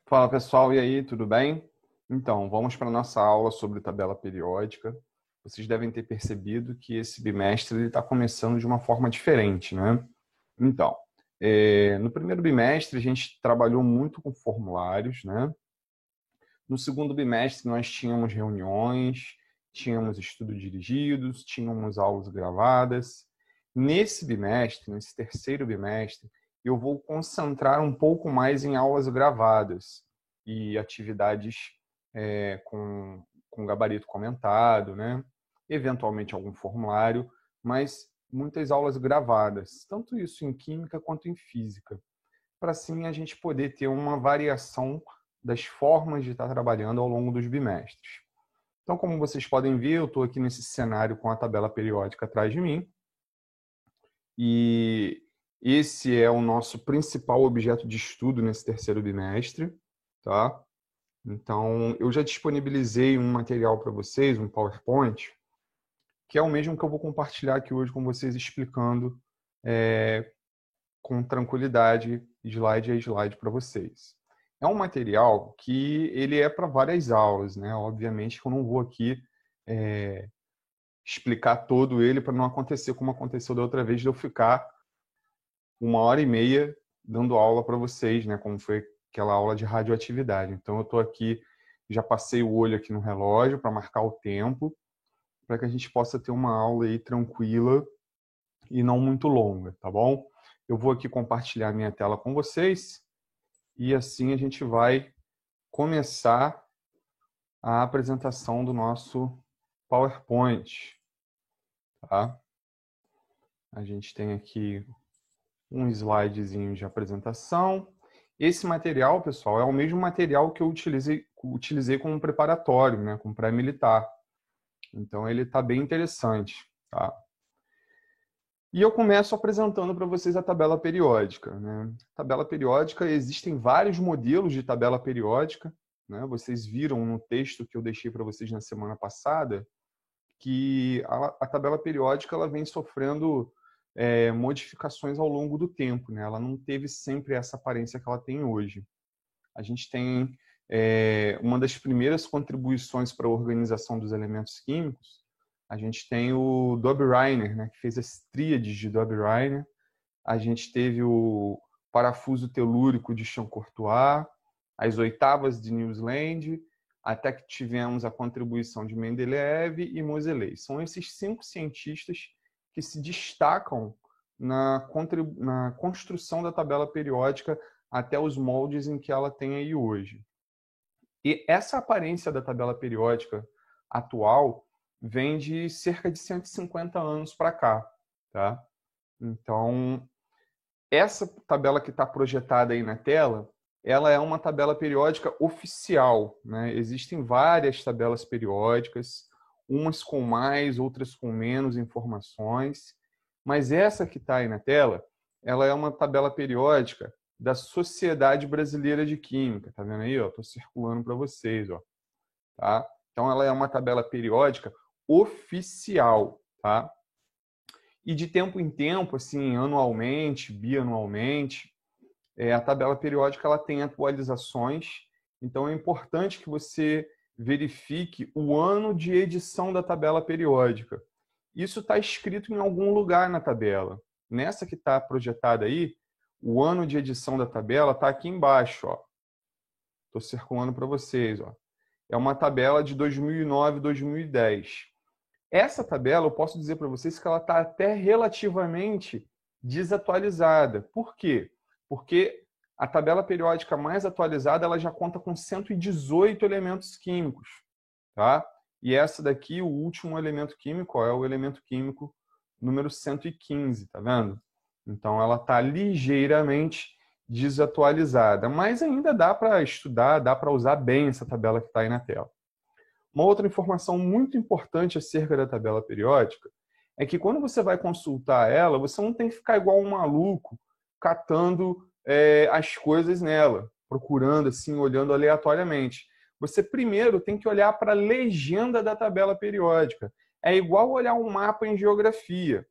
Fala pessoal, e aí, tudo bem? Então, vamos para a nossa aula sobre tabela periódica. Vocês devem ter percebido que esse bimestre está começando de uma forma diferente, né? Então, no primeiro bimestre a gente trabalhou muito com formulários, né? No segundo bimestre nós tínhamos reuniões, tínhamos estudos dirigidos, tínhamos aulas gravadas. Nesse bimestre, nesse terceiro bimestre, eu vou concentrar um pouco mais em aulas gravadas e atividades com gabarito comentado, né? Eventualmente algum formulário, mas muitas aulas gravadas, tanto isso em química quanto em física, para assim a gente poder ter uma variação das formas de estar trabalhando ao longo dos bimestres. Então, como vocês podem ver, eu estou aqui nesse cenário com a tabela periódica atrás de mim. E esse é o nosso principal objeto de estudo nesse terceiro bimestre, tá? Então, eu já disponibilizei um material para vocês, um PowerPoint, que é o mesmo que eu vou compartilhar aqui hoje com vocês, explicando com tranquilidade, slide a slide para vocês. É um material que ele é para várias aulas, né? Obviamente que eu não vou aqui explicar todo ele para não acontecer como aconteceu da outra vez, de eu ficar 1h30 dando aula para vocês, né? Como foi aquela aula de radioatividade. Então eu estou aqui, já passei o olho aqui no relógio para marcar o tempo, para que a gente possa ter uma aula aí tranquila e não muito longa, tá bom? Eu vou aqui compartilhar minha tela com vocês e assim a gente vai começar a apresentação do nosso PowerPoint, tá? A gente tem aqui um slidezinho de apresentação. Esse material, pessoal, é o mesmo material que eu utilizei como preparatório, né, como pré-militar. Então, ele está bem interessante, tá? E eu começo apresentando para vocês a tabela periódica, né? Tabela periódica, existem vários modelos de tabela periódica, né? Vocês viram no texto que eu deixei para vocês na semana passada que a tabela periódica ela vem sofrendo modificações ao longo do tempo, né? Ela não teve sempre essa aparência que ela tem hoje. A gente tem uma das primeiras contribuições para a organização dos elementos químicos. A gente tem o Dobereiner, né, que fez as tríades de Dobereiner. A gente teve o parafuso telúrico de Champ-Courtois, as oitavas de Newsland, até que tivemos a contribuição de Mendeleev e Moseley. São esses 5 cientistas que se destacam na construção da tabela periódica até os moldes em que ela tem aí hoje. E essa aparência da tabela periódica atual vem de cerca de 150 anos para cá, tá? Então, essa tabela que está projetada aí na tela, ela é uma tabela periódica oficial, né? Existem várias tabelas periódicas, umas com mais, outras com menos informações, mas essa que está aí na tela, ela é uma tabela periódica da Sociedade Brasileira de Química, tá vendo aí? Estou circulando para vocês, ó, tá? Então, ela é uma tabela periódica oficial, tá? E de tempo em tempo, assim, anualmente, bianualmente, a tabela periódica ela tem atualizações. Então, é importante que você verifique o ano de edição da tabela periódica. Isso está escrito em algum lugar na tabela. Nessa que está projetada aí, o ano de edição da tabela está aqui embaixo. Estou circulando para vocês. Ó. É uma tabela de 2009 e 2010. Essa tabela, eu posso dizer para vocês que ela está até relativamente desatualizada. Por quê? Porque a tabela periódica mais atualizada ela já conta com 118 elementos químicos. Tá? E essa daqui, o último elemento químico, é o elemento químico número 115, tá vendo? Então, ela está ligeiramente desatualizada, mas ainda dá para estudar, dá para usar bem essa tabela que está aí na tela. Uma outra informação muito importante acerca da tabela periódica é que quando você vai consultar ela, você não tem que ficar igual um maluco catando as coisas nela, procurando assim, olhando aleatoriamente. Você primeiro tem que olhar para a legenda da tabela periódica. É igual olhar um mapa em geografia.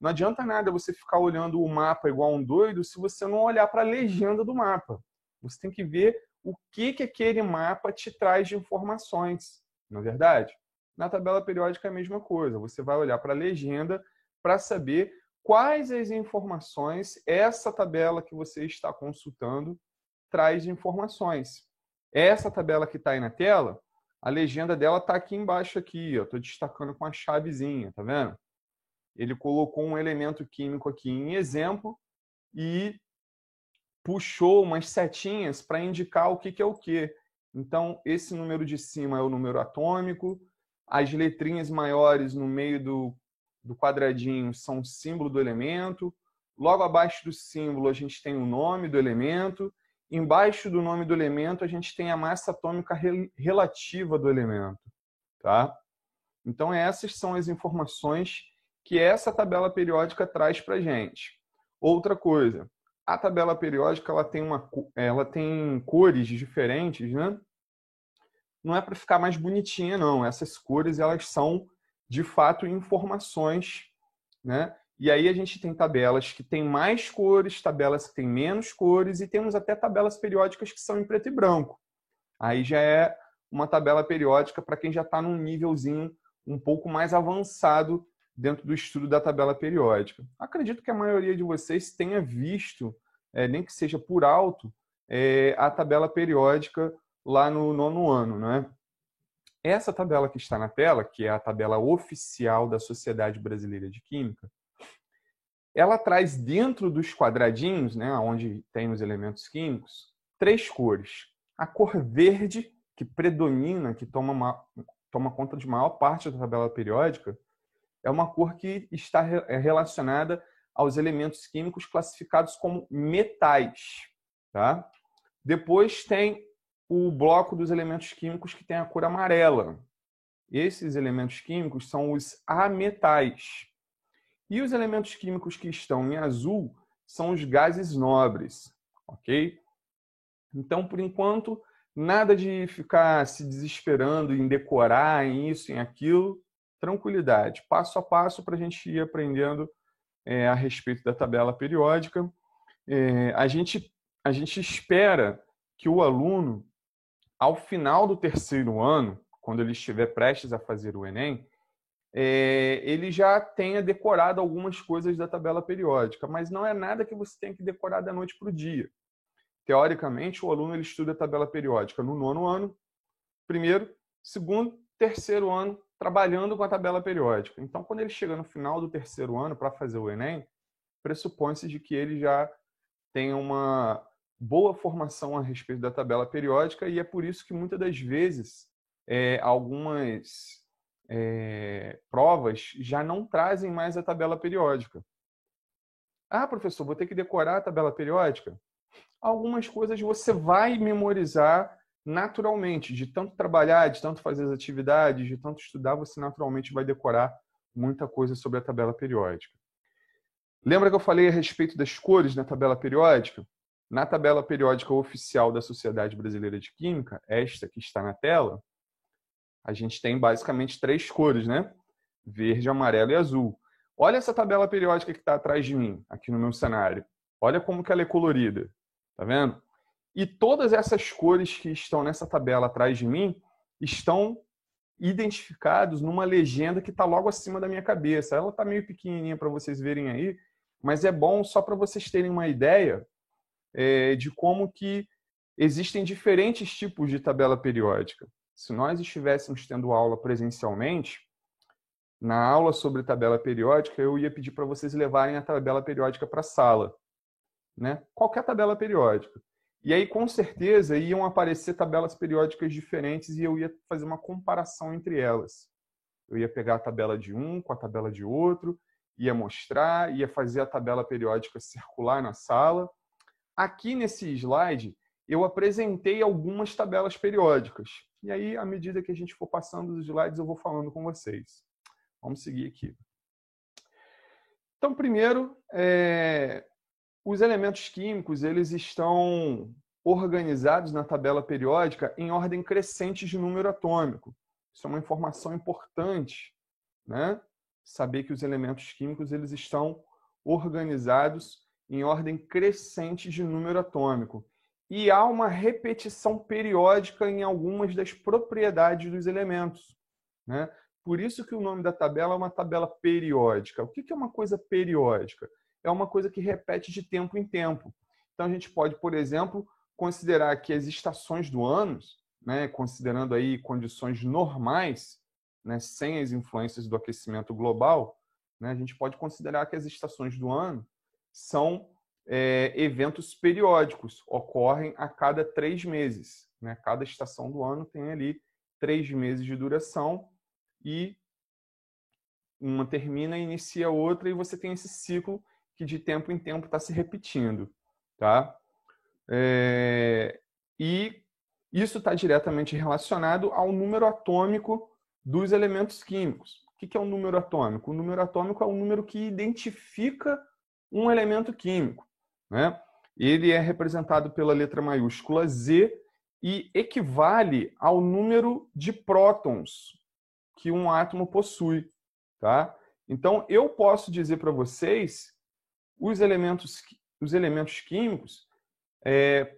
Não adianta nada você ficar olhando o mapa igual um doido se você não olhar para a legenda do mapa. Você tem que ver o que aquele mapa te traz de informações, não é verdade? Na tabela periódica é a mesma coisa. Você vai olhar para a legenda para saber quais as informações essa tabela que você está consultando traz de informações. Essa tabela que está aí na tela, a legenda dela está aqui embaixo aqui, eu estou destacando com a chavezinha, tá vendo? Ele colocou um elemento químico aqui em exemplo e puxou umas setinhas para indicar o que é o que. Então, esse número de cima é o número atômico, as letrinhas maiores no meio do quadradinho são o símbolo do elemento, logo abaixo do símbolo a gente tem o nome do elemento, embaixo do nome do elemento a gente tem a massa atômica relativa do elemento. Tá? Então, essas são as informações que essa tabela periódica traz para a gente. Outra coisa, a tabela periódica ela tem cores diferentes, né? Não é para ficar mais bonitinha, não. Essas cores elas são, de fato, informações, né? E aí a gente tem tabelas que têm mais cores, tabelas que têm menos cores, e temos até tabelas periódicas que são em preto e branco. Aí já é uma tabela periódica para quem já está num nívelzinho um pouco mais avançado dentro do estudo da tabela periódica. Acredito que a maioria de vocês tenha visto, nem que seja por alto, a tabela periódica lá no 9º ano, né? Essa tabela que está na tela, que é a tabela oficial da Sociedade Brasileira de Química, ela traz dentro dos quadradinhos, né, onde tem os elementos químicos, 3 cores. A cor verde, que predomina, que toma conta de maior parte da tabela periódica, é uma cor que está relacionada aos elementos químicos classificados como metais. Tá? Depois tem o bloco dos elementos químicos que tem a cor amarela. Esses elementos químicos são os ametais. E os elementos químicos que estão em azul são os gases nobres. Ok? Então, por enquanto, nada de ficar se desesperando em decorar, em isso, em aquilo. Tranquilidade, passo a passo para a gente ir aprendendo a respeito da tabela periódica. A gente espera que o aluno, ao final do 3º ano, quando ele estiver prestes a fazer o Enem, ele já tenha decorado algumas coisas da tabela periódica, mas não é nada que você tenha que decorar da noite para o dia. Teoricamente, o aluno ele estuda a tabela periódica no 9º ano, 1º, 2º, 3º ano, trabalhando com a tabela periódica. Então, quando ele chega no final do 3º ano para fazer o Enem, pressupõe-se de que ele já tem uma boa formação a respeito da tabela periódica, e é por isso que muitas das vezes algumas provas já não trazem mais a tabela periódica. Ah, professor, vou ter que decorar a tabela periódica? Algumas coisas você vai memorizar naturalmente, de tanto trabalhar, de tanto fazer as atividades, de tanto estudar, você naturalmente vai decorar muita coisa sobre a tabela periódica. Lembra que eu falei a respeito das cores na tabela periódica? Na tabela periódica oficial da Sociedade Brasileira de Química, esta que está na tela, a gente tem basicamente 3 cores, né? Verde, amarelo e azul. Olha essa tabela periódica que está atrás de mim, aqui no meu cenário. Olha como que ela é colorida. Tá vendo? E todas essas cores que estão nessa tabela atrás de mim estão identificados numa legenda que está logo acima da minha cabeça. Ela está meio pequenininha para vocês verem aí, mas é bom só para vocês terem uma ideia de como que existem diferentes tipos de tabela periódica. Se nós estivéssemos tendo aula presencialmente, na aula sobre tabela periódica, eu ia pedir para vocês levarem a tabela periódica para a sala. Né? Qualquer tabela periódica. E aí, com certeza, iam aparecer tabelas periódicas diferentes e eu ia fazer uma comparação entre elas. Eu ia pegar a tabela de um com a tabela de outro, ia mostrar, ia fazer a tabela periódica circular na sala. Aqui nesse slide, eu apresentei algumas tabelas periódicas. E aí, à medida que a gente for passando os slides, eu vou falando com vocês. Vamos seguir aqui. Então, primeiro, os elementos químicos eles estão organizados na tabela periódica em ordem crescente de número atômico. Isso é uma informação importante, né? Saber que os elementos químicos eles estão organizados em ordem crescente de número atômico. e há uma repetição periódica em algumas das propriedades dos elementos, né? Por isso que o nome da tabela é uma tabela periódica. O que é uma coisa periódica? É uma coisa que repete de tempo em tempo. Então, a gente pode, por exemplo, considerar que as estações do ano, né, considerando aí condições normais, né, sem as influências do aquecimento global, né, a gente pode considerar que as estações do ano são eventos periódicos, ocorrem a cada 3 meses. Né? Cada estação do ano tem ali 3 meses de duração e uma termina e inicia outra, e você tem esse ciclo que de tempo em tempo está se repetindo. Tá? E isso está diretamente relacionado ao número atômico dos elementos químicos. O que é um número atômico? O número atômico é um número que identifica um elemento químico. Né? Ele é representado pela letra maiúscula Z e equivale ao número de prótons que um átomo possui. Tá? Então, eu posso dizer para vocês os elementos químicos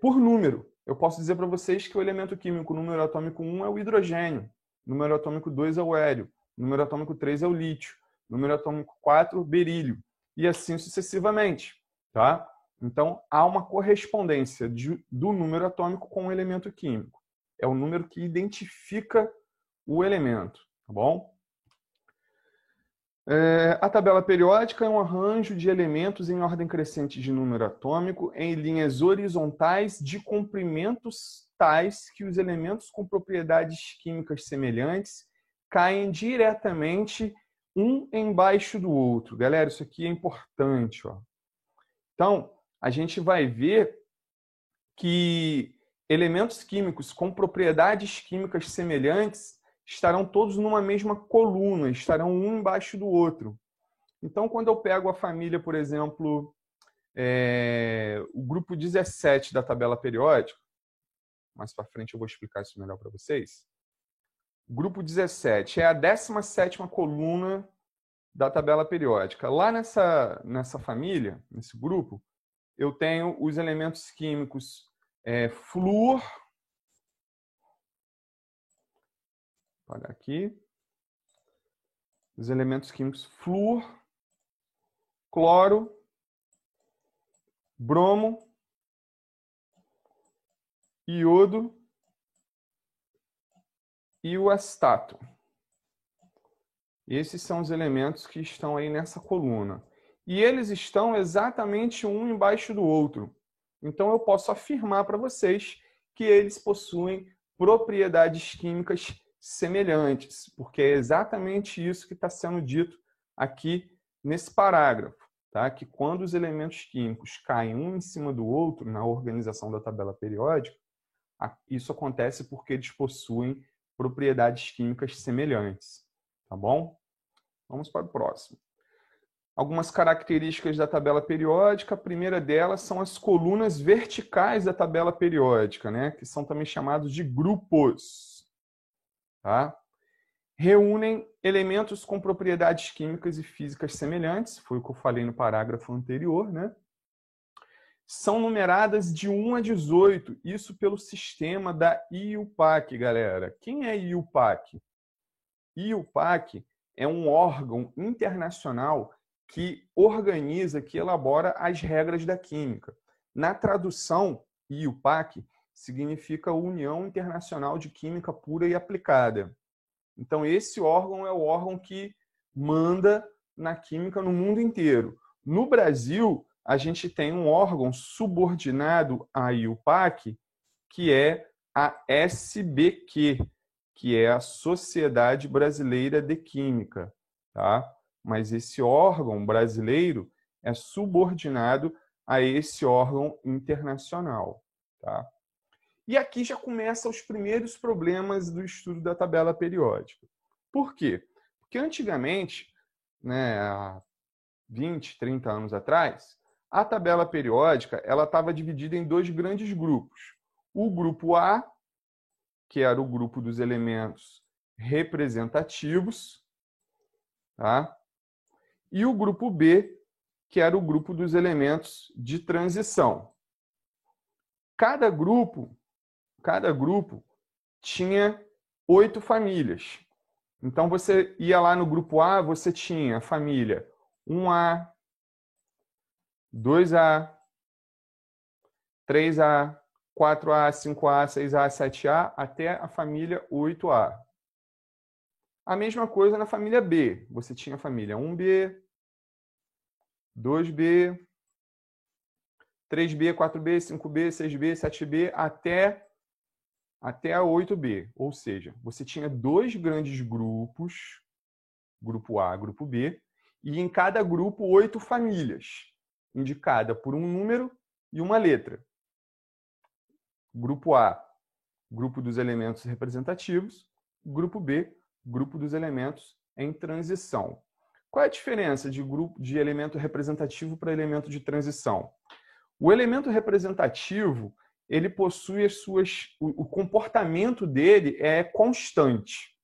por número. Eu posso dizer para vocês que o elemento químico número atômico 1 é o hidrogênio, número atômico 2 é o hélio, número atômico 3 é o lítio, número atômico 4, o berílio, e assim sucessivamente. Tá? Então, há uma correspondência do número atômico com o elemento químico. É o número que identifica o elemento. Tá bom? A tabela periódica é um arranjo de elementos em ordem crescente de número atômico em linhas horizontais de comprimentos tais que os elementos com propriedades químicas semelhantes caem diretamente um embaixo do outro. Galera, isso aqui é importante. Ó. Então, a gente vai ver que elementos químicos com propriedades químicas semelhantes estarão todos numa mesma coluna, estarão um embaixo do outro. Então, quando eu pego a família, por exemplo, o grupo 17 da tabela periódica, mais para frente eu vou explicar isso melhor para vocês. O grupo 17 é a 17ª coluna da tabela periódica. Lá nessa família, nesse grupo, eu tenho os elementos químicos flúor, olha aqui, os elementos químicos flúor, cloro, bromo, iodo e o acetato. Esses são os elementos que estão aí nessa coluna. E eles estão exatamente um embaixo do outro. Então eu posso afirmar para vocês que eles possuem propriedades químicas semelhantes, porque é exatamente isso que está sendo dito aqui nesse parágrafo. Tá? Que quando os elementos químicos caem um em cima do outro na organização da tabela periódica, isso acontece porque eles possuem propriedades químicas semelhantes. Tá bom? Vamos para o próximo. Algumas características da tabela periódica. A primeira delas são as colunas verticais da tabela periódica, né? Que são também chamados de grupos. Tá? Reúnem elementos com propriedades químicas e físicas semelhantes, foi o que eu falei no parágrafo anterior, né? São numeradas de 1 a 18, isso pelo sistema da IUPAC, galera. Quem é IUPAC? IUPAC é um órgão internacional que organiza, que elabora as regras da química. Na tradução, IUPAC significa União Internacional de Química Pura e Aplicada. Então, esse órgão é o órgão que manda na química no mundo inteiro. No Brasil, a gente tem um órgão subordinado à IUPAC, que é a SBQ, que é a Sociedade Brasileira de Química. Tá? Mas esse órgão brasileiro é subordinado a esse órgão internacional. Tá? E aqui já começam os primeiros problemas do estudo da tabela periódica. Por quê? Porque antigamente, né, há 20, 30 anos atrás, a tabela periódica estava dividida em 2 grandes grupos. O grupo A, que era o grupo dos elementos representativos, tá? E o grupo B, que era o grupo dos elementos de transição. cada grupo tinha 8 famílias. Então, você ia lá no grupo A, você tinha a família 1A, 2A, 3A, 4A, 5A, 6A, 7A, até a família 8A. A mesma coisa na família B. Você tinha a família 1B, 2B, 3B, 4B, 5B, 6B, 7B, até a 8B. Ou seja, você tinha 2 grandes grupos, grupo A, grupo B, e em cada grupo 8 famílias, indicada por um número e uma letra. Grupo A, grupo dos elementos representativos. Grupo B, grupo dos elementos em transição. Qual é a diferença de grupo de elemento representativo para elemento de transição? O elemento representativo, ele possui o comportamento dele é constante.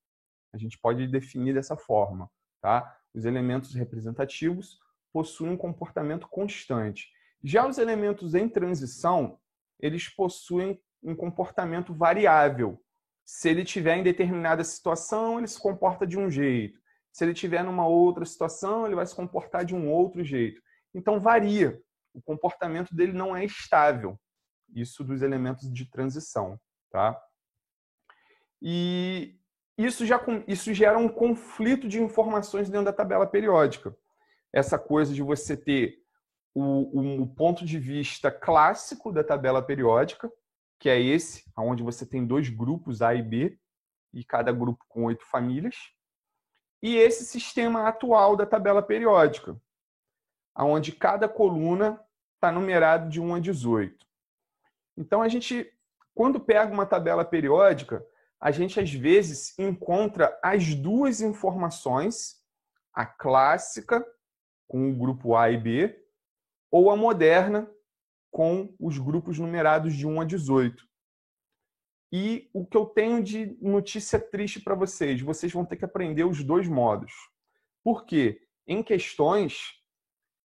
A gente pode definir dessa forma, tá? Os elementos representativos possuem um comportamento constante. Já os elementos em transição, eles possuem um comportamento variável. Se ele estiver em determinada situação, ele se comporta de um jeito. Se ele estiver numa outra situação, ele vai se comportar de um outro jeito. Então, varia. O comportamento dele não é estável. Isso dos elementos de transição, tá? E isso gera um conflito de informações dentro da tabela periódica. Essa coisa de você ter o ponto de vista clássico da tabela periódica, que é esse, onde você tem 2 grupos, A e B, e cada grupo com 8 famílias, e esse sistema atual da tabela periódica, onde cada coluna está numerado de 1 a 18. Então, a gente, quando pega uma tabela periódica, a gente, às vezes, encontra as 2 informações, a clássica, com o grupo A e B, ou a moderna, com os grupos numerados de 1 a 18. E o que eu tenho de notícia triste para vocês vão ter que aprender os 2 modos. Por quê? Em questões,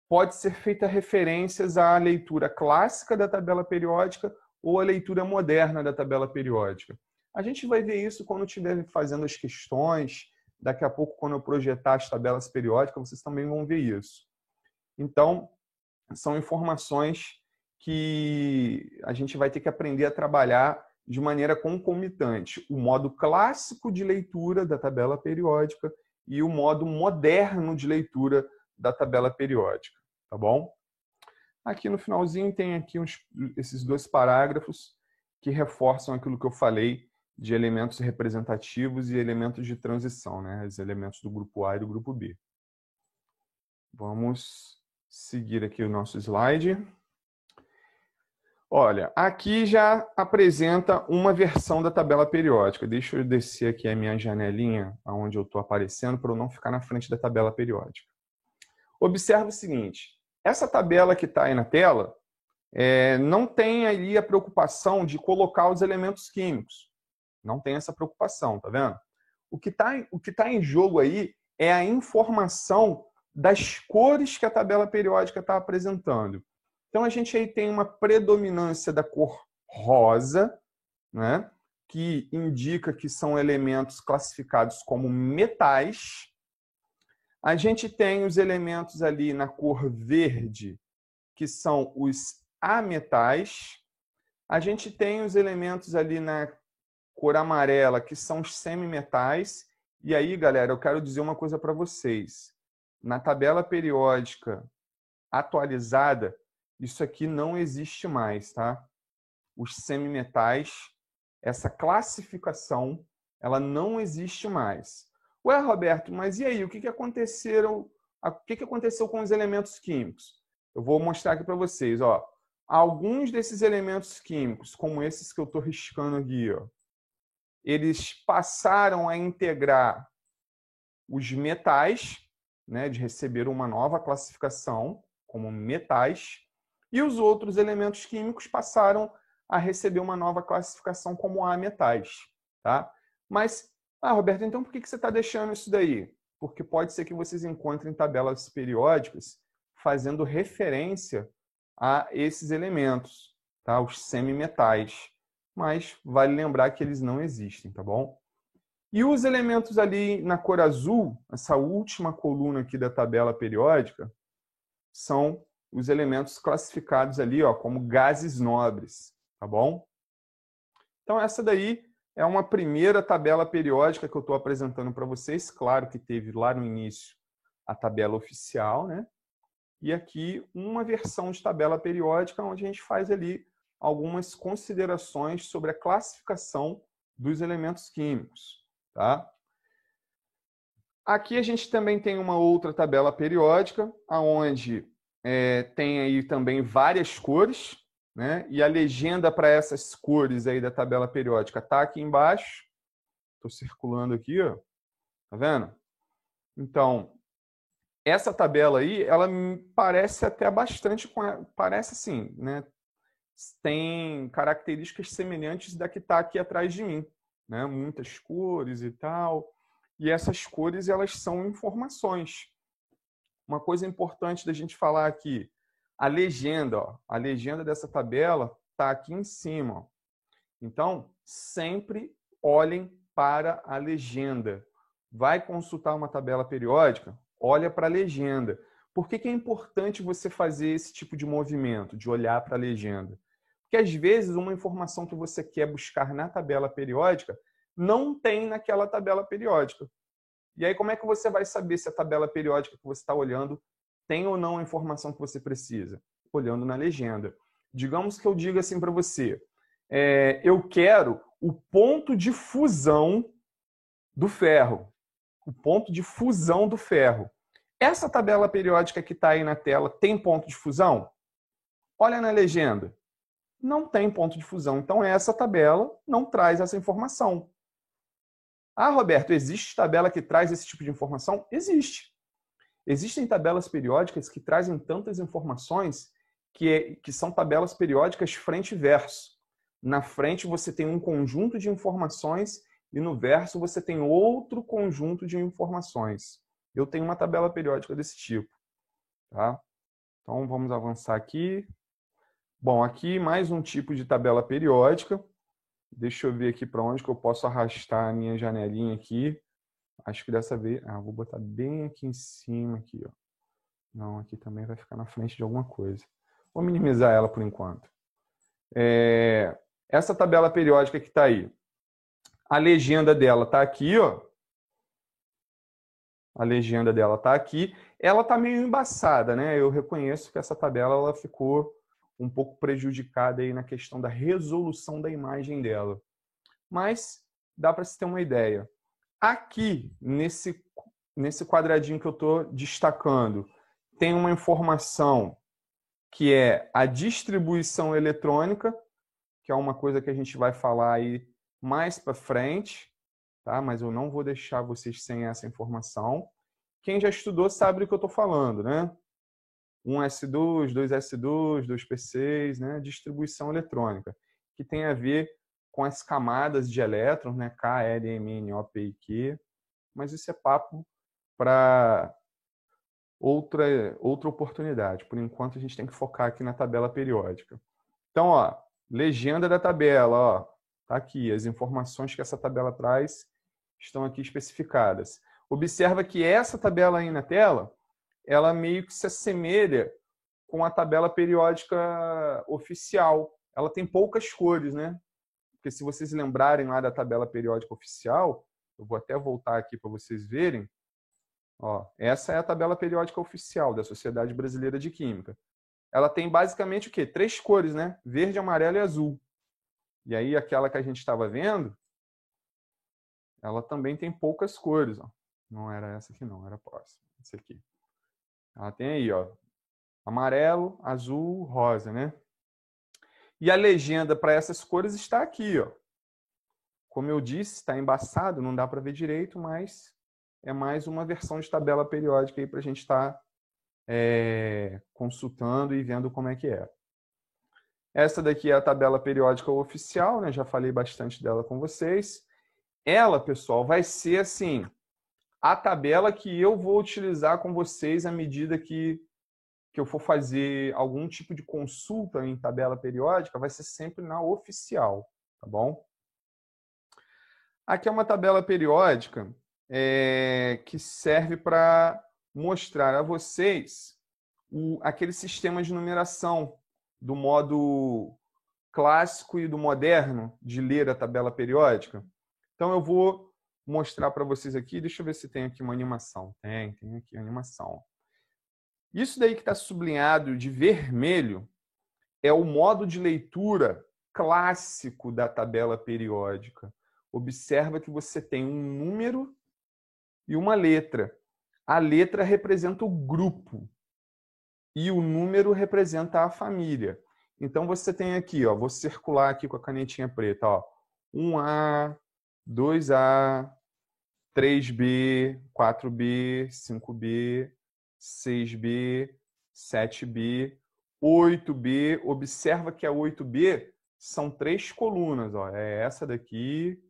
pode ser feita referências à leitura clássica da tabela periódica ou à leitura moderna da tabela periódica. A gente vai ver isso quando estiver fazendo as questões. Daqui a pouco, quando eu projetar as tabelas periódicas, vocês também vão ver isso. Então, são informações que a gente vai ter que aprender a trabalhar de maneira concomitante. O modo clássico de leitura da tabela periódica e o modo moderno de leitura da tabela periódica, tá bom? Aqui no finalzinho tem aqui esses 2 parágrafos que reforçam aquilo que eu falei de elementos representativos e elementos de transição, né? Os elementos do grupo A e do grupo B. Vamos seguir aqui o nosso slide. Olha, aqui já apresenta uma versão da tabela periódica. Deixa eu descer aqui a minha janelinha, onde eu estou aparecendo, para eu não ficar na frente da tabela periódica. Observe o seguinte, essa tabela que está aí na tela não tem ali a preocupação de colocar os elementos químicos. Não tem essa preocupação, tá vendo? O que tá em jogo aí é a informação das cores que a tabela periódica está apresentando. Então, a gente aí tem uma predominância da cor rosa, né, que indica que são elementos classificados como metais. A gente tem os elementos ali na cor verde, que são os ametais. A gente tem os elementos ali na cor amarela, que são os semimetais. E aí, galera, eu quero dizer uma coisa para vocês. Na tabela periódica atualizada, isso aqui não existe mais, tá? Os semimetais, essa classificação, ela não existe mais. Ué, Roberto, mas e aí? O que aconteceu com os elementos químicos? Eu vou mostrar aqui para vocês, ó. Alguns desses elementos químicos, como esses que eu estou riscando aqui, ó, eles passaram a integrar os metais, né, de receber uma nova classificação como metais, e os outros elementos químicos passaram a receber uma nova classificação como ametais, tá? Mas, Roberto, então por que você está deixando isso daí? Porque pode ser que vocês encontrem tabelas periódicas fazendo referência a esses elementos. tá? Os semimetais. Mas vale lembrar que eles não existem, tá bom? E os elementos ali na cor azul, essa última coluna aqui da tabela periódica, são os elementos classificados ali, ó, como gases nobres, tá bom? Então essa daí é uma primeira tabela periódica que eu estou apresentando para vocês. Claro que teve lá no início a tabela oficial, né? E aqui uma versão de tabela periódica onde a gente faz ali algumas considerações sobre a classificação dos elementos químicos, tá? Aqui a gente também tem uma outra tabela periódica, onde tem aí também várias cores, né? E a legenda para essas cores aí da tabela periódica está aqui embaixo. Estou circulando aqui, ó. Tá vendo? Então, essa tabela aí, ela me parece até bastante, parece assim, né? Tem características semelhantes da que está aqui atrás de mim, né? Muitas cores e tal. E essas cores, elas são informações. Uma coisa importante da gente falar aqui, a legenda, ó, a legenda dessa tabela está aqui em cima. Ó. Então, sempre olhem para a legenda. Vai consultar uma tabela periódica? Olha para a legenda. Por que é importante você fazer esse tipo de movimento, de olhar para a legenda? Porque, às vezes, uma informação que você quer buscar na tabela periódica não tem naquela tabela periódica. E aí, como é que você vai saber se a tabela periódica que você está olhando tem ou não a informação que você precisa? Olhando na legenda. Digamos que eu diga assim para você, eu quero o ponto de fusão do ferro. O ponto de fusão do ferro. Essa tabela periódica que está aí na tela tem ponto de fusão? Olha na legenda. Não tem ponto de fusão. Então, essa tabela não traz essa informação. Ah, Roberto, existe tabela que traz esse tipo de informação? Existe. Existem tabelas periódicas que trazem tantas informações que são tabelas periódicas frente e verso. Na frente você tem um conjunto de informações e no verso você tem outro conjunto de informações. Eu tenho uma tabela periódica desse tipo. Tá? Então vamos avançar aqui. Bom, aqui mais um tipo de tabela periódica. Deixa eu ver aqui para onde que eu posso arrastar a minha janelinha aqui. Acho que dessa vez... vou botar bem aqui em cima. Aqui, ó. Não, aqui também vai ficar na frente de alguma coisa. Vou minimizar ela por enquanto. Essa tabela periódica que está aí. A legenda dela está aqui, ó. A legenda dela está aqui. Ela está meio embaçada, né? Eu reconheço que essa tabela ela ficou um pouco prejudicada aí na questão da resolução da imagem dela. Mas dá para se ter uma ideia. Aqui, nesse quadradinho que eu estou destacando, tem uma informação que é a distribuição eletrônica, que é uma coisa que a gente vai falar aí mais para frente, tá? Mas eu não vou deixar vocês sem essa informação. Quem já estudou sabe do que eu estou falando, né? 1S2, 2S2, 2P6, né? Distribuição eletrônica, que tem a ver com as camadas de elétrons, né? K, L, M, N, O, P e Q. Mas isso é papo para outra oportunidade. Por enquanto, a gente tem que focar aqui na tabela periódica. Então, ó, legenda da tabela, ó, tá aqui. As informações que essa tabela traz estão aqui especificadas. Observa que essa tabela aí na tela, ela meio que se assemelha com a tabela periódica oficial. Ela tem poucas cores, né? Porque se vocês lembrarem lá da tabela periódica oficial, eu vou até voltar aqui para vocês verem. Ó, essa é a tabela periódica oficial da Sociedade Brasileira de Química. Ela tem basicamente o quê? 3 cores, né? Verde, amarelo e azul. E aí aquela que a gente estava vendo, ela também tem poucas cores. Ó. Não era essa aqui não, era a próxima. Essa aqui. Ela tem aí, ó, amarelo, azul, rosa, né? E a legenda para essas cores está aqui, ó. Como eu disse, está embaçado, não dá para ver direito, mas é mais uma versão de tabela periódica aí para a gente estar consultando e vendo como é que é. Essa daqui é a tabela periódica oficial, né? Já falei bastante dela com vocês. Ela, pessoal, vai ser assim, a tabela que eu vou utilizar com vocês à medida que que eu for fazer algum tipo de consulta em tabela periódica, vai ser sempre na oficial, tá bom? Aqui é uma tabela periódica que serve para mostrar a vocês aquele sistema de numeração do modo clássico e do moderno de ler a tabela periódica. Então, eu vou mostrar para vocês aqui. Deixa eu ver se tem aqui uma animação. Tem aqui a animação. Isso daí que está sublinhado de vermelho é o modo de leitura clássico da tabela periódica. Observa que você tem um número e uma letra. A letra representa o grupo e o número representa a família. Então, você tem aqui, ó, vou circular aqui com a canetinha preta, ó, 1A, 2A, 3B, 4B, 5B, 6B, 7B, 8B. Observa que a 8B são 3 colunas, ó. É essa daqui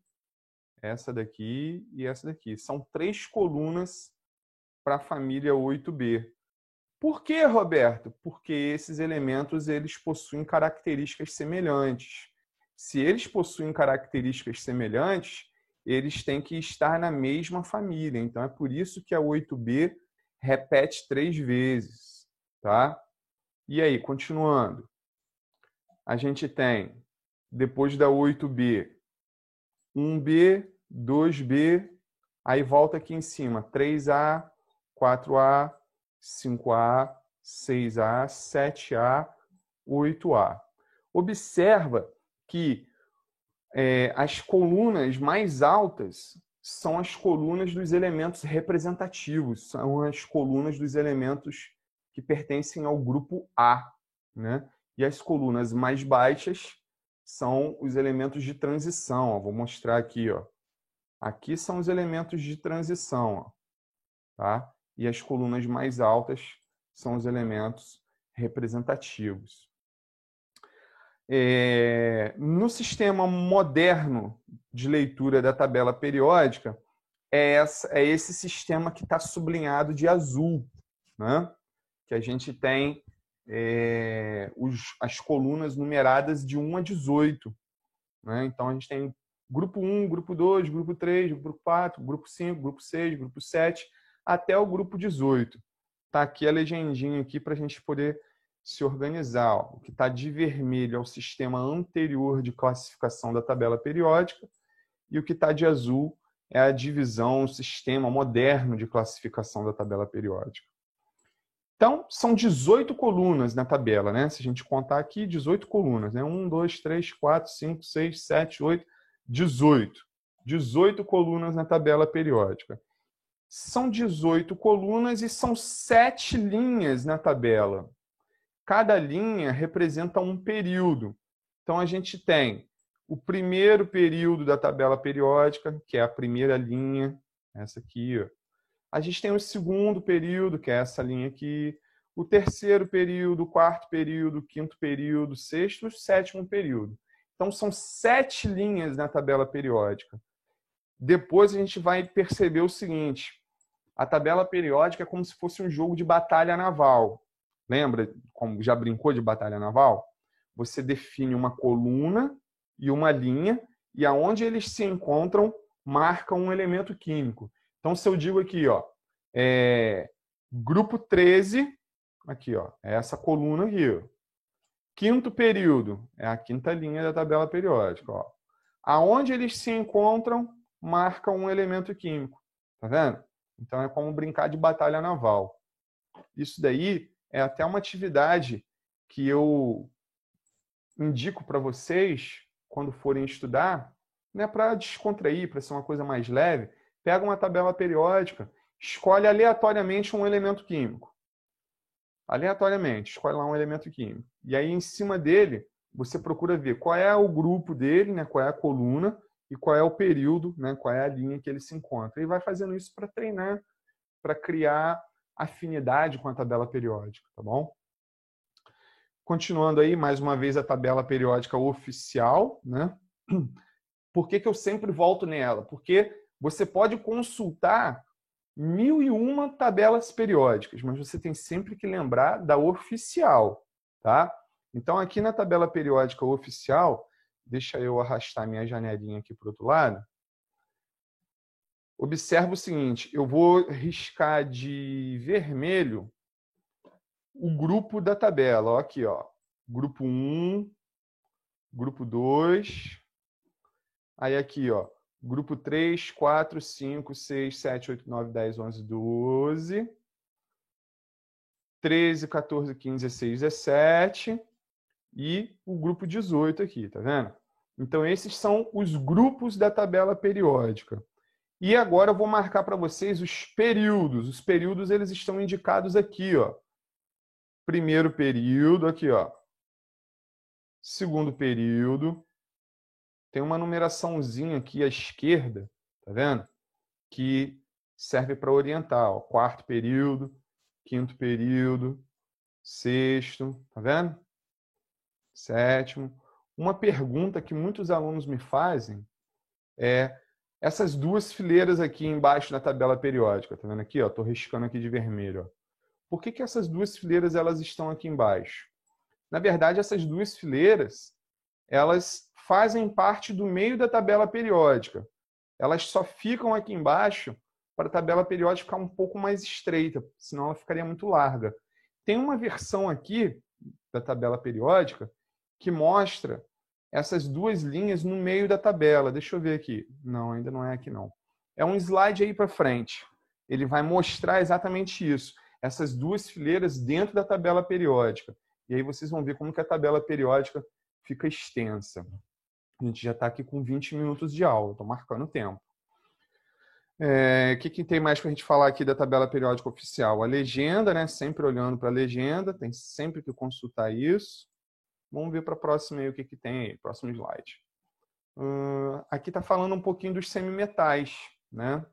e essa daqui. São 3 colunas para a família 8B. Por que, Roberto? Porque esses elementos eles possuem características semelhantes. Se eles possuem características semelhantes, eles têm que estar na mesma família. Então, é por isso que a 8B repete 3 vezes. Tá? E aí, continuando. A gente tem, depois da 8B, 1B, 2B, aí volta aqui em cima, 3A, 4A, 5A, 6A, 7A, 8A. Observa que as colunas mais altas são as colunas dos elementos representativos, são as colunas dos elementos que pertencem ao grupo A, né? E as colunas mais baixas são os elementos de transição. Ó. Vou mostrar aqui, ó. Aqui são os elementos de transição, ó, tá? E as colunas mais altas são os elementos representativos. No sistema moderno de leitura da tabela periódica, é esse sistema que está sublinhado de azul, né? Que a gente tem as colunas numeradas de 1 a 18. Né? Então, a gente tem grupo 1, grupo 2, grupo 3, grupo 4, grupo 5, grupo 6, grupo 7, até o grupo 18. Está aqui a legendinha aqui para a gente poder se organizar. Ó. O que está de vermelho é o sistema anterior de classificação da tabela periódica e o que está de azul é a divisão, o sistema moderno de classificação da tabela periódica. Então, são 18 colunas na tabela, né? Se a gente contar aqui, 18 colunas, né? 1, 2, 3, 4, 5, 6, 7, 8, 18. 18 colunas na tabela periódica. São 18 colunas e são 7 linhas na tabela. Cada linha representa um período. Então, a gente tem o primeiro período da tabela periódica, que é a primeira linha, essa aqui, ó. A gente tem o segundo período, que é essa linha aqui, o terceiro período, o quarto período, o quinto período, sexto e sétimo período. Então, são 7 linhas na tabela periódica. Depois a gente vai perceber o seguinte, a tabela periódica é como se fosse um jogo de batalha naval. Lembra como já brincou de batalha naval? Você define uma coluna e uma linha, e aonde eles se encontram, marca um elemento químico. Então, se eu digo aqui, ó, grupo 13, aqui, ó, é essa coluna aqui, ó. Quinto período, é a quinta linha da tabela periódica, ó. Aonde eles se encontram, marca um elemento químico. Tá vendo? Então, é como brincar de batalha naval. Isso daí é até uma atividade que eu indico para vocês, quando forem estudar, né, para descontrair, para ser uma coisa mais leve. Pega uma tabela periódica, escolhe aleatoriamente um elemento químico. Aleatoriamente, escolhe lá um elemento químico. E aí, em cima dele, você procura ver qual é o grupo dele, né, qual é a coluna e qual é o período, né, qual é a linha que ele se encontra. E vai fazendo isso para treinar, para criar afinidade com a tabela periódica, tá bom? Continuando aí, mais uma vez, a tabela periódica oficial, né? Por que eu sempre volto nela? Porque você pode consultar 1001 tabelas periódicas, mas você tem sempre que lembrar da oficial, tá? Então, aqui na tabela periódica oficial, deixa eu arrastar minha janelinha aqui para o outro lado. Observa o seguinte, eu vou riscar de vermelho o grupo da tabela. Ó, aqui, ó. Grupo 1, grupo 2. Aí aqui, ó. Grupo 3, 4, 5, 6, 7, 8, 9, 10, 11, 12. 13, 14, 15, 16, 17. E o grupo 18 aqui, tá vendo? Então, esses são os grupos da tabela periódica. E agora eu vou marcar para vocês os períodos. Os períodos, eles estão indicados aqui, ó. Primeiro período, aqui, ó. Segundo período. Tem uma numeraçãozinha aqui à esquerda, tá vendo? Que serve para orientar, ó. Quarto período, quinto período, sexto, tá vendo? Sétimo. Uma pergunta que muitos alunos me fazem é essas duas fileiras aqui embaixo na tabela periódica, tá vendo aqui, ó? Tô riscando aqui de vermelho, ó. Por que essas duas fileiras elas estão aqui embaixo? Na verdade, essas duas fileiras, elas fazem parte do meio da tabela periódica. Elas só ficam aqui embaixo para a tabela periódica ficar um pouco mais estreita, senão ela ficaria muito larga. Tem uma versão aqui da tabela periódica que mostra essas duas linhas no meio da tabela. Deixa eu ver aqui. Não, ainda não é aqui não. É um slide aí para frente. Ele vai mostrar exatamente isso. Essas duas fileiras dentro da tabela periódica. E aí vocês vão ver como que a tabela periódica fica extensa. A gente já está aqui com 20 minutos de aula. Estou marcando o tempo. O que tem mais para a gente falar aqui da tabela periódica oficial? A legenda, né? Sempre olhando para a legenda. Tem sempre que consultar isso. Vamos ver para a próxima aí o que tem aí. Próximo slide. Aqui está falando um pouquinho dos semimetais, né?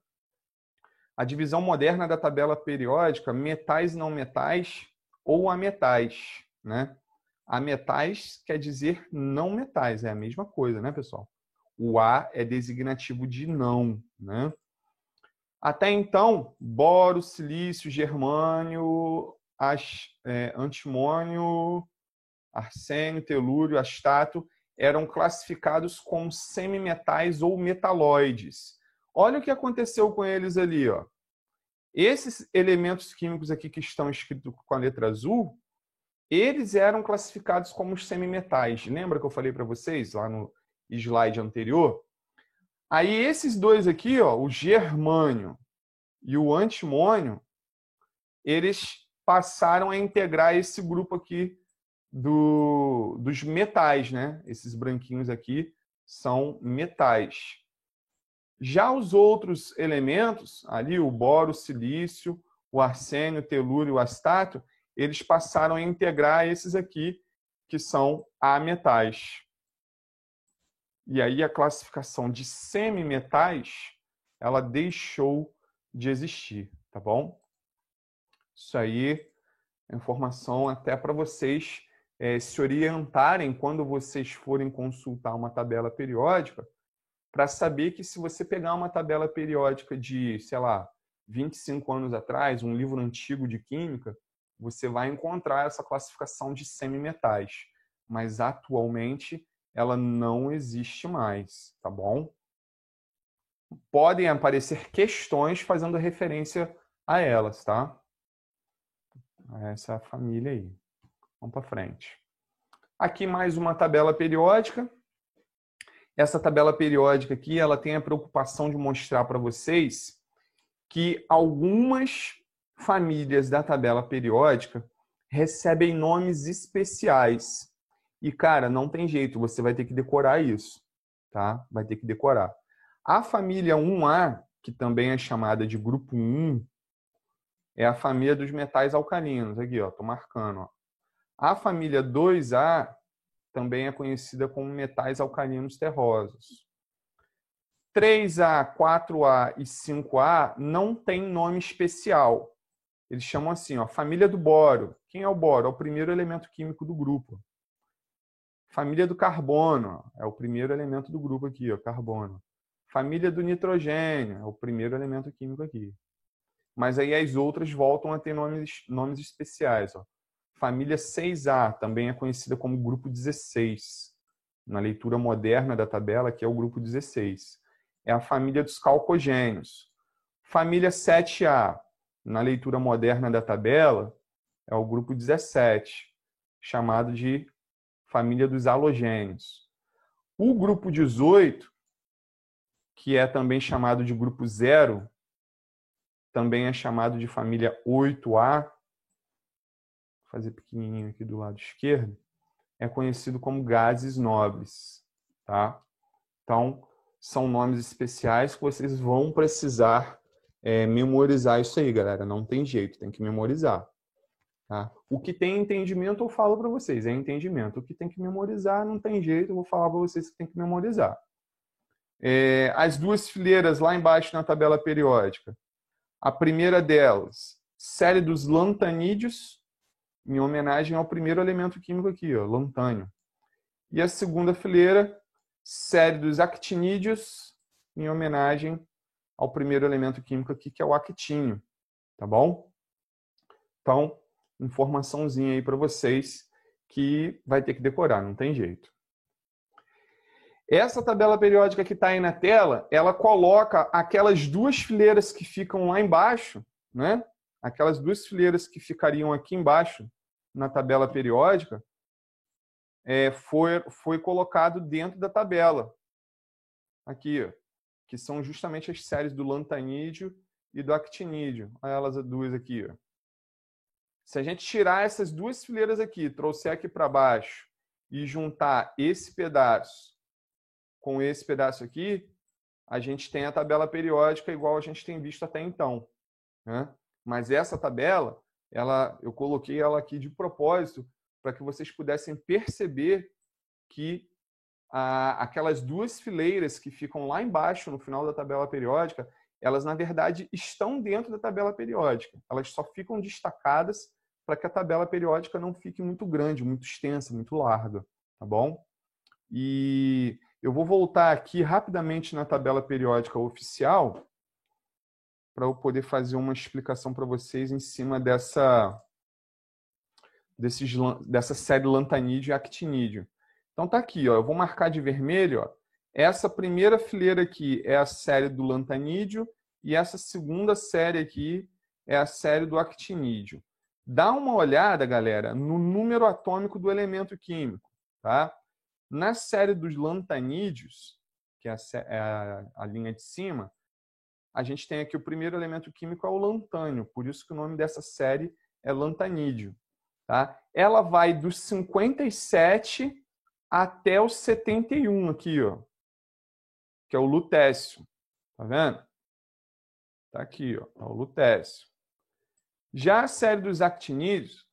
A divisão moderna da tabela periódica, metais e não metais, ou ametais, né? Ametais quer dizer não metais, é a mesma coisa, né, pessoal? O A é designativo de não, né? Até então, boro, silício, germânio, antimônio, arsênio, telúrio, astato eram classificados como semimetais ou metalóides. Olha o que aconteceu com eles ali, ó. Esses elementos químicos aqui que estão escritos com a letra azul, eles eram classificados como semimetais. Lembra que eu falei para vocês lá no slide anterior? Aí esses dois aqui, ó, o germânio e o antimônio, eles passaram a integrar esse grupo aqui dos metais, né? Esses branquinhos aqui são metais. Já os outros elementos, ali o boro, o silício, o arsênio, o telúrio e o astato, eles passaram a integrar esses aqui, que são ametais. E aí a classificação de semimetais, ela deixou de existir, tá bom? Isso aí é informação até para vocês se orientarem quando vocês forem consultar uma tabela periódica, para saber que se você pegar uma tabela periódica de, sei lá, 25 anos atrás, um livro antigo de química, você vai encontrar essa classificação de semimetais. Mas atualmente ela não existe mais, tá bom? Podem aparecer questões fazendo referência a elas, tá? Essa família aí. Vamos para frente. Aqui mais uma tabela periódica. Essa tabela periódica aqui, ela tem a preocupação de mostrar para vocês que algumas famílias da tabela periódica recebem nomes especiais. E, cara, não tem jeito, você vai ter que decorar isso, tá? Vai ter que decorar. A família 1A, que também é chamada de grupo 1, é a família dos metais alcalinos. Aqui, ó, tô marcando, ó. A família 2A também é conhecida como metais alcalinos terrosos. 3A, 4A e 5A não tem nome especial. Eles chamam assim, ó, família do boro. Quem é o boro? É o primeiro elemento químico do grupo. Família do carbono, é o primeiro elemento do grupo aqui, ó, carbono. Família do nitrogênio, é o primeiro elemento químico aqui. mas aí as outras voltam a ter nomes especiais. Ó. Família 6A também é conhecida como grupo 16. Na leitura moderna da tabela, que é o grupo 16. É a família dos calcogênios. Família 7A, na leitura moderna da tabela, é o grupo 17, chamado de família dos halogênios. O grupo 18, que é também chamado de grupo 0, também é chamado de família 8A, vou fazer pequenininho aqui do lado esquerdo, é conhecido como gases nobres, tá? Então, são nomes especiais que vocês vão precisar memorizar isso aí, galera. Não tem jeito, tem que memorizar. Tá? O que tem entendimento, eu falo para vocês, é entendimento. O que tem que memorizar, não tem jeito, eu vou falar para vocês que tem que memorizar. As duas fileiras lá embaixo na tabela periódica. A primeira delas, série dos lantanídeos, em homenagem ao primeiro elemento químico aqui, ó, lantânio. E a segunda fileira, série dos actinídeos, em homenagem ao primeiro elemento químico aqui, que é o actínio. Tá bom? Então, informaçãozinha aí para vocês que vai ter que decorar, não tem jeito. Essa tabela periódica que está aí na tela, ela coloca aquelas duas fileiras que ficam lá embaixo, né? Aquelas duas fileiras que ficariam aqui embaixo na tabela periódica, foi colocado dentro da tabela. Aqui, ó, que são justamente as séries do lantanídeo e do actinídeo. Olha elas duas aqui. Ó. Se a gente tirar essas duas fileiras aqui, trouxer aqui para baixo e juntar esse pedaço com esse pedaço aqui, a gente tem a tabela periódica igual a gente tem visto até então. Né? Mas essa tabela, eu coloquei ela aqui de propósito para que vocês pudessem perceber que aquelas duas fileiras que ficam lá embaixo no final da tabela periódica, elas na verdade estão dentro da tabela periódica. Elas só ficam destacadas para que a tabela periódica não fique muito grande, muito extensa, muito larga, tá bom? E eu vou voltar aqui rapidamente na tabela periódica oficial para eu poder fazer uma explicação para vocês em cima dessa série lantanídeo e actinídeo. Então tá aqui, ó, eu vou marcar de vermelho. Ó, essa primeira fileira aqui é a série do lantanídeo e essa segunda série aqui é a série do actinídeo. Dá uma olhada, galera, no número atômico do elemento químico. Tá? Na série dos lantanídeos, que é a linha de cima, a gente tem aqui o primeiro elemento químico é o lantânio, por isso que o nome dessa série é lantanídeo. Tá? Ela vai dos 57 até o 71 aqui, ó, que é o lutécio. Tá vendo? Tá aqui, ó, é o lutécio. Já a série dos actinídeos,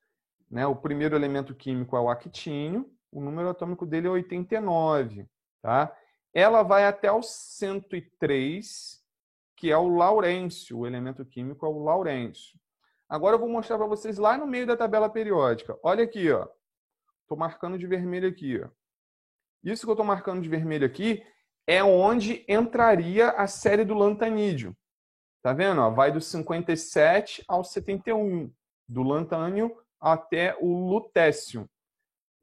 né, o primeiro elemento químico é o actínio, o número atômico dele é 89. Tá? Ela vai até o 103, que é o laurêncio, o elemento químico é o laurêncio. Agora eu vou mostrar para vocês lá no meio da tabela periódica. Olha aqui, ó. Estou marcando de vermelho aqui, ó. Isso que eu estou marcando de vermelho aqui é onde entraria a série do lantanídeo. Tá vendo? Ó, vai do 57 ao 71, do lantânio até o lutécio.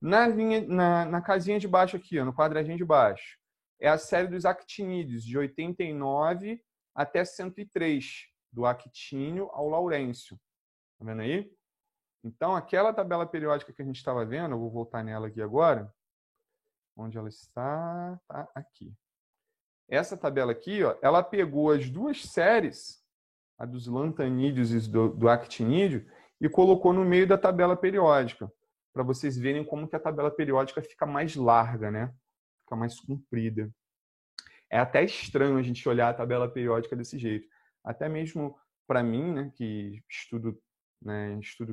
Na casinha de baixo aqui, ó, no quadradinho de baixo, é a série dos actinídeos, de 89 até 103, do actínio ao laurêncio. Tá vendo aí? Então, aquela tabela periódica que a gente estava vendo, eu vou voltar nela aqui agora. Onde ela está? Tá aqui. Essa tabela aqui, ó, ela pegou as duas séries, a dos lantanídeos e do actinídeo, e colocou no meio da tabela periódica, para vocês verem como que a tabela periódica fica mais larga, né? Fica mais comprida. É até estranho a gente olhar a tabela periódica desse jeito. Até mesmo para mim, né, que estudo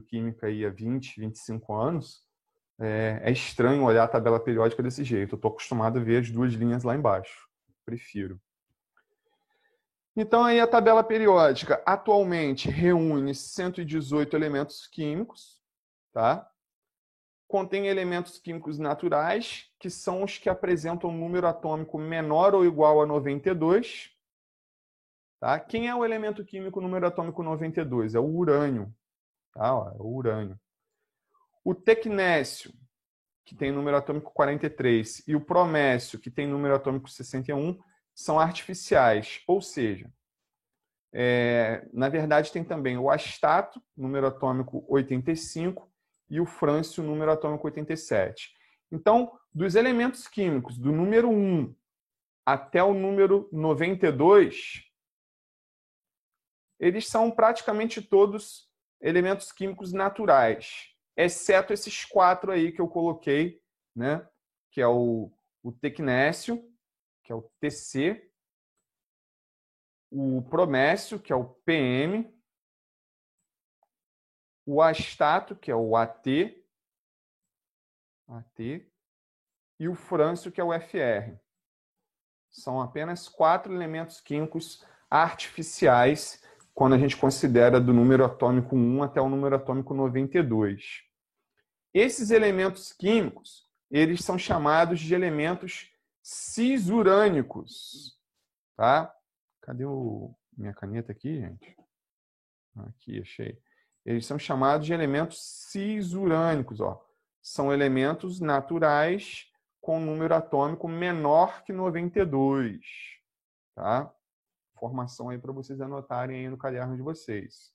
química aí há 20, 25 anos, é estranho olhar a tabela periódica desse jeito. Eu estou acostumado a ver as duas linhas lá embaixo. Prefiro. Então, aí a tabela periódica atualmente reúne 118 elementos químicos, tá? Contém elementos químicos naturais, que são os que apresentam um número atômico menor ou igual a 92, Tá? Quem é o elemento químico número atômico 92? É o urânio. Tá? Ó, é o urânio. O tecnécio, que tem número atômico 43, e o promécio, que tem número atômico 61, são artificiais. Ou seja, na verdade, tem também o astato, número atômico 85, e o frâncio, número atômico 87. Então, dos elementos químicos do número 1 até o número 92, eles são praticamente todos elementos químicos naturais, exceto esses 4 aí que eu coloquei, né? Que é o tecnécio, que é o Tc, o promécio, que é o PM, o astato, que é o AT, e o frâncio, que é o FR. São apenas 4 elementos químicos artificiais quando a gente considera do número atômico 1 até o número atômico 92. Esses elementos químicos, eles são chamados de elementos cisurânicos. Tá? Cadê minha caneta aqui, gente? Aqui, achei. Eles são chamados de elementos cisurânicos. Ó. São elementos naturais com número atômico menor que 92. Tá? Informação aí para vocês anotarem aí no caderno de vocês.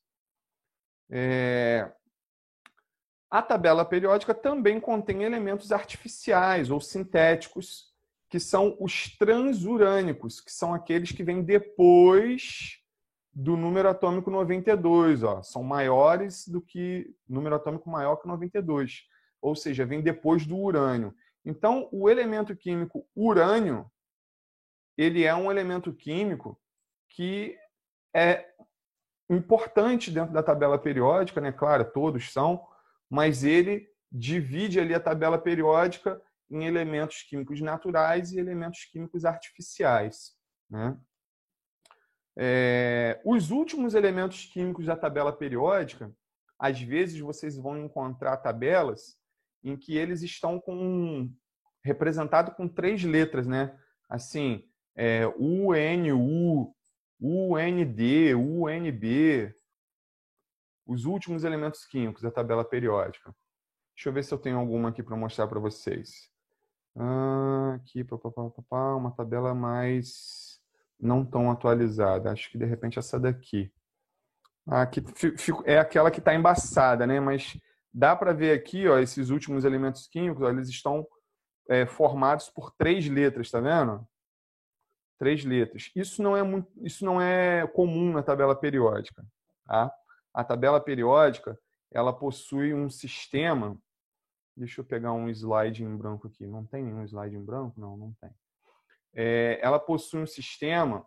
A tabela periódica também contém elementos artificiais ou sintéticos, que são os transurânicos, que são aqueles que vêm depois do número atômico 92. Ó. São maiores do que número atômico maior que 92. Ou seja, vem depois do urânio. Então, o elemento químico urânio, ele é um elemento químico que é importante dentro da tabela periódica, né? Claro, todos são, mas ele divide ali a tabela periódica em elementos químicos naturais e elementos químicos artificiais, né? Os últimos elementos químicos da tabela periódica, às vezes vocês vão encontrar tabelas em que eles estão representados com 3 letras, né? Assim, UNU, UND, UNB, os últimos elementos químicos da tabela periódica. Deixa eu ver se eu tenho alguma aqui para mostrar para vocês. Aqui, uma tabela mais não tão atualizada. Acho que de repente essa daqui. Aqui é aquela que está embaçada, né? Mas dá para ver aqui, ó, esses últimos elementos químicos, ó, eles estão formados por 3 letras, tá vendo? 3 letras. Isso não é comum na tabela periódica, tá? A tabela periódica, ela possui um sistema. Deixa eu pegar um slide em branco aqui. Não tem nenhum slide em branco? Não, não tem. Ela possui um sistema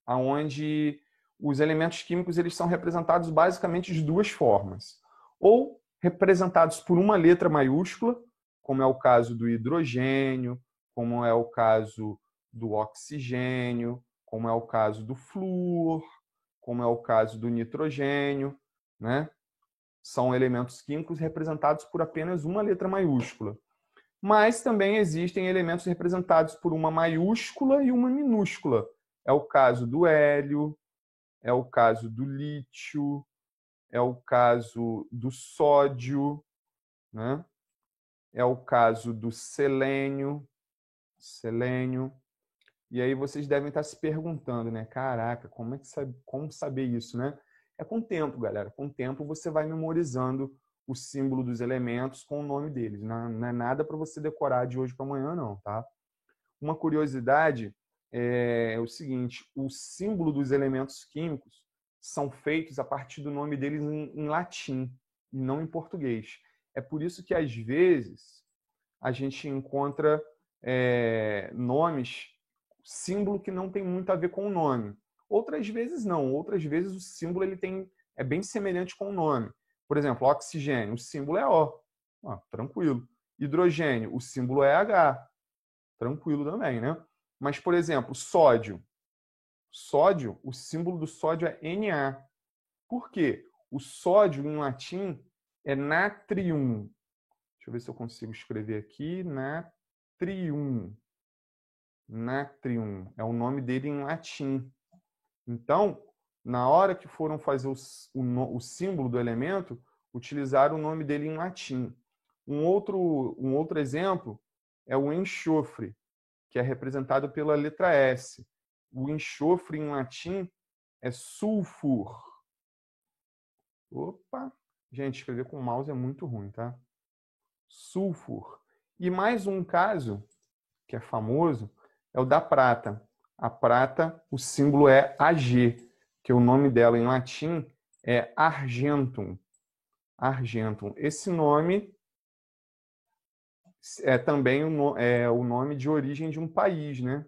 onde os elementos químicos eles são representados basicamente de 2 formas. Ou representados por uma letra maiúscula, como é o caso do hidrogênio, como é o caso do oxigênio, como é o caso do flúor, como é o caso do nitrogênio, né? São elementos químicos representados por apenas uma letra maiúscula. Mas também existem elementos representados por uma maiúscula e uma minúscula. É o caso do hélio, é o caso do lítio, é o caso do sódio, né? É o caso do selênio. E aí vocês devem estar se perguntando, né? Caraca, como saber isso, né? É com o tempo, galera. Com o tempo você vai memorizando o símbolo dos elementos com o nome deles. Não é nada para você decorar de hoje para amanhã, não, tá? Uma curiosidade é o seguinte: o símbolo dos elementos químicos são feitos a partir do nome deles em latim e não em português. É por isso que, às vezes, a gente encontra nomes, símbolo que não tem muito a ver com o nome. Outras vezes não. Outras vezes o símbolo é bem semelhante com o nome. Por exemplo, oxigênio, o símbolo é O. Tranquilo. Hidrogênio, o símbolo é H. Tranquilo também, né? Mas, por exemplo, sódio. Sódio, o símbolo do sódio é Na. Por quê? O sódio, em latim, é natrium. Deixa eu ver se eu consigo escrever aqui. Natrium. Natrium. É o nome dele em latim. Então, na hora que foram fazer o símbolo do elemento, utilizaram o nome dele em latim. Um outro exemplo é o enxofre, que é representado pela letra S. O enxofre em latim é sulfur. Opa! Gente, escrever com mouse é muito ruim, tá? Sulfur. E mais um caso, que é famoso, é o da prata. A prata, o símbolo é Ag, que o nome dela em latim é argentum. Argentum. Esse nome é também o nome de origem de um país, né?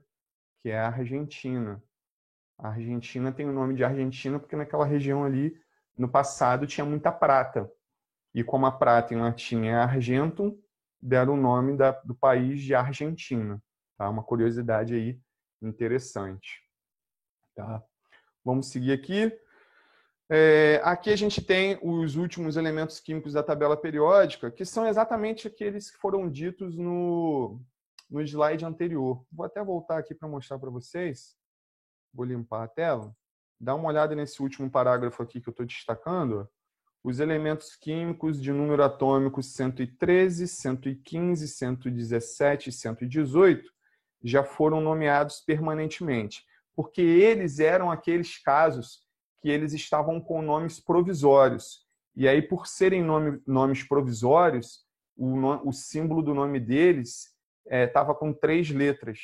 Que é a Argentina. A Argentina tem o nome de Argentina porque naquela região ali, no passado, tinha muita prata. E como a prata em latim é argentum, deram o nome do país de Argentina. Tá? Uma curiosidade aí interessante. Tá? Vamos seguir aqui. Aqui a gente tem os últimos elementos químicos da tabela periódica, que são exatamente aqueles que foram ditos no slide anterior. Vou até voltar aqui para mostrar para vocês. Vou limpar a tela. Dá uma olhada nesse último parágrafo aqui que eu estou destacando. Os elementos químicos de número atômico 113, 115, 117 e 118 já foram nomeados permanentemente, porque eles eram aqueles casos que eles estavam com nomes provisórios. E aí, por serem nomes provisórios, o símbolo do nome deles estava com 3 letras,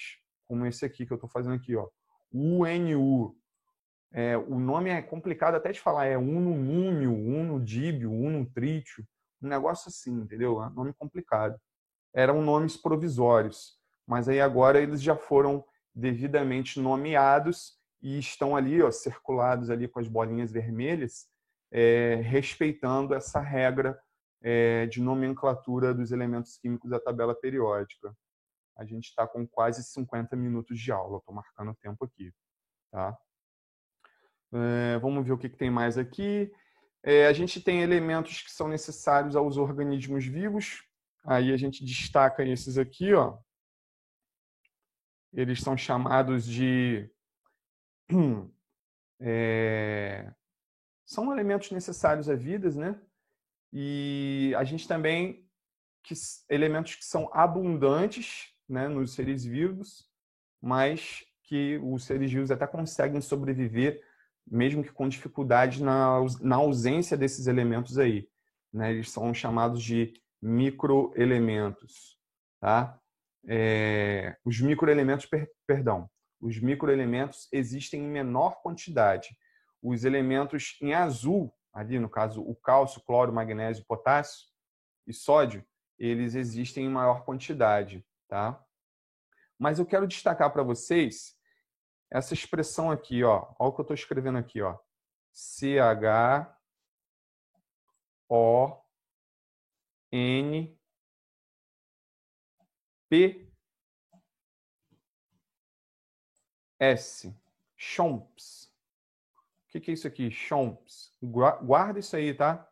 como esse aqui que eu estou fazendo aqui, ó. UNU. O nome é complicado até de falar, é ununúmio, unudíbio, unutrítio, um negócio assim, entendeu? É um nome complicado. Eram nomes provisórios, mas aí agora eles já foram devidamente nomeados e estão ali, ó, circulados ali com as bolinhas vermelhas, respeitando essa regra de nomenclatura dos elementos químicos da tabela periódica. A gente está com quase 50 minutos de aula, estou marcando o tempo aqui, tá? Vamos ver o que tem mais aqui. A gente tem elementos que são necessários aos organismos vivos. Aí a gente destaca esses aqui, ó. Eles são chamados de... são elementos necessários à vida, né? E a gente também... elementos que são abundantes, né, nos seres vivos, mas que os seres vivos até conseguem sobreviver mesmo que com dificuldade na ausência desses elementos aí. Né? Eles são chamados de microelementos. Tá? Os microelementos, os microelementos existem em menor quantidade. Os elementos em azul, ali no caso o cálcio, cloro, magnésio, potássio e sódio, eles existem em maior quantidade. Tá? Mas eu quero destacar para vocês essa expressão aqui, ó. Olha o que eu estou escrevendo aqui, ó. CHONPS. CHOMPS. O que é isso aqui? CHOMPS. Guarda isso aí, tá?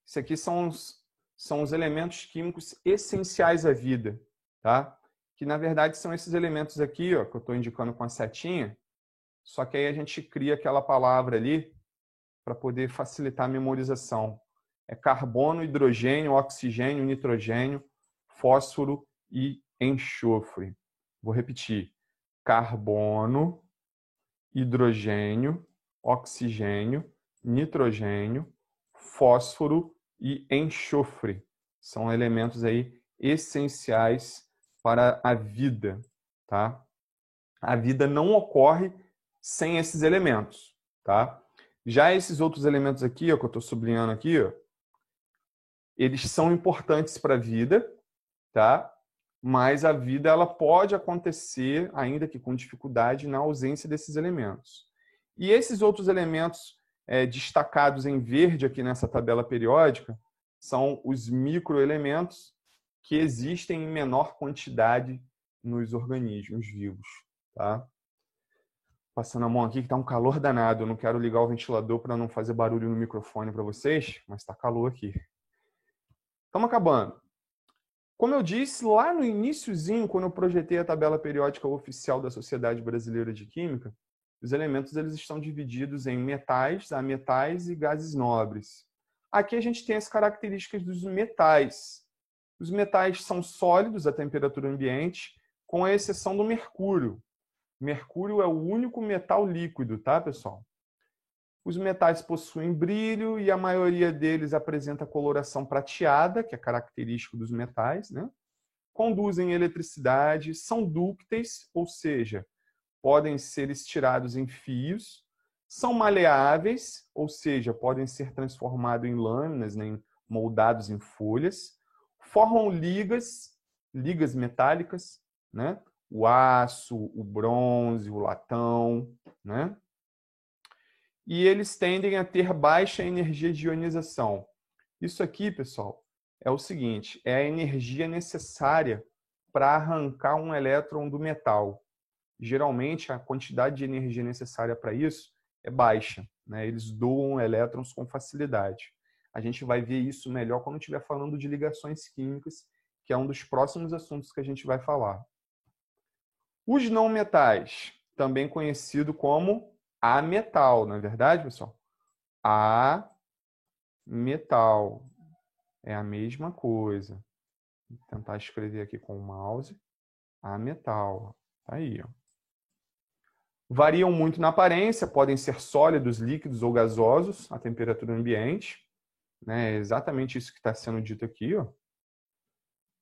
Isso aqui são os elementos químicos essenciais à vida, tá? Que, na verdade, são esses elementos aqui, ó, que eu estou indicando com a setinha, só que aí a gente cria aquela palavra ali para poder facilitar a memorização. É carbono, hidrogênio, oxigênio, nitrogênio, fósforo e enxofre. Vou repetir. Carbono, hidrogênio, oxigênio, nitrogênio, fósforo e enxofre. São elementos aí essenciais para a vida, tá? A vida não ocorre sem esses elementos, tá? Já esses outros elementos aqui, ó, que eu estou sublinhando aqui, ó, eles são importantes para a vida, tá? Mas a vida ela pode acontecer, ainda que com dificuldade, na ausência desses elementos. E esses outros elementos destacados em verde aqui nessa tabela periódica são os microelementos que existem em menor quantidade nos organismos vivos, tá? Passando a mão aqui que está um calor danado. Eu não quero ligar o ventilador para não fazer barulho no microfone para vocês, mas está calor aqui. Estamos acabando. Como eu disse lá no iniciozinho, quando eu projetei a tabela periódica oficial da Sociedade Brasileira de Química, Os elementos eles estão divididos em metais, ametais e gases nobres. Aqui a gente tem as características dos metais. Os metais são sólidos à temperatura ambiente, com a exceção do mercúrio. Mercúrio é o único metal líquido, tá, pessoal? Os metais possuem brilho e a maioria deles apresenta coloração prateada, que é característico dos metais, né? Conduzem eletricidade, são dúcteis, ou seja, podem ser estirados em fios, são maleáveis, ou seja, podem ser transformados em lâminas, né, moldados em folhas, formam ligas metálicas, né? O aço, o bronze, o latão, né? E eles tendem a ter baixa energia de ionização. Isso aqui, pessoal, é o seguinte, é a energia necessária para arrancar um elétron do metal. Geralmente, a quantidade de energia necessária para isso é baixa, né? Eles doam elétrons com facilidade. A gente vai ver isso melhor quando estiver falando de ligações químicas, que é um dos próximos assuntos que a gente vai falar. Os não metais, também conhecido como ametal, não é verdade, pessoal? Ametal é a mesma coisa. Vou tentar escrever aqui com o mouse. Ametal. Tá aí, ó. Variam muito na aparência, podem ser sólidos, líquidos ou gasosos à temperatura ambiente. É exatamente isso que está sendo dito aqui, ó.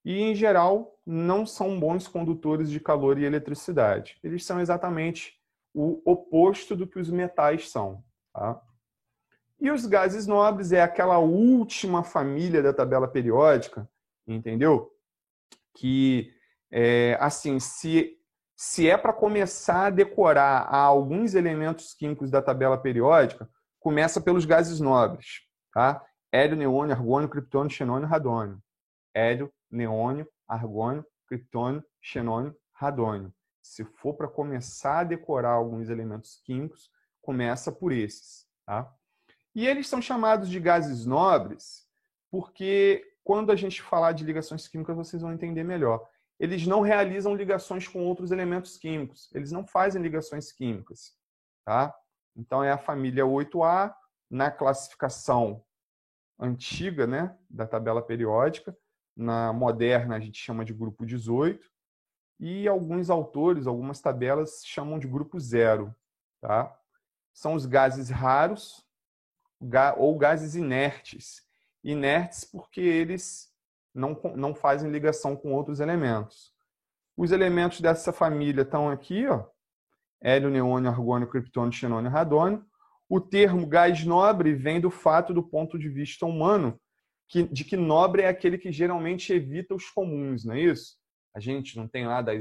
E, em geral, não são bons condutores de calor e eletricidade. Eles são exatamente o oposto do que os metais são. Tá? E os gases nobres é aquela última família da tabela periódica, entendeu? Que, assim, se é para começar a decorar alguns elementos químicos da tabela periódica, começa pelos gases nobres. Tá? Hélio, neônio, argônio, criptônio, xenônio, radônio. Hélio, neônio, argônio, criptônio, xenônio, radônio. Se for para começar a decorar alguns elementos químicos, começa por esses. Tá? E eles são chamados de gases nobres porque, quando a gente falar de ligações químicas, vocês vão entender melhor. Eles não realizam ligações com outros elementos químicos. Eles não fazem ligações químicas. Tá? Então, é a família 8A, na classificação antiga, né, da tabela periódica. Na moderna, a gente chama de grupo 18. E alguns autores, algumas tabelas, chamam de grupo 0. Tá? São os gases raros ou gases inertes. Inertes porque eles não fazem ligação com outros elementos. Os elementos dessa família estão aqui, ó, hélio, neônio, argônio, criptônio, xenônio, radônio. O termo gás nobre vem do fato, do ponto de vista humano, de que nobre é aquele que geralmente evita os comuns, não é isso? A gente não tem lá da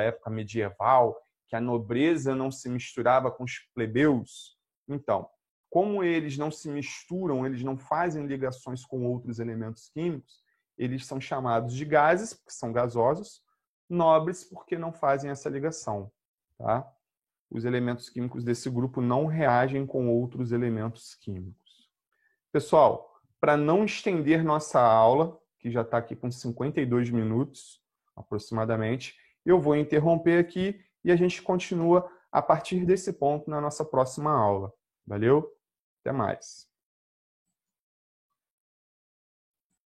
época medieval que a nobreza não se misturava com os plebeus. Então, como eles não se misturam, eles não fazem ligações com outros elementos químicos, eles são chamados de gases, porque são gasosos, nobres porque não fazem essa ligação. Tá? Os elementos químicos desse grupo não reagem com outros elementos químicos. Pessoal, para não estender nossa aula, que já está aqui com 52 minutos aproximadamente, eu vou interromper aqui e a gente continua a partir desse ponto na nossa próxima aula. Valeu? Até mais.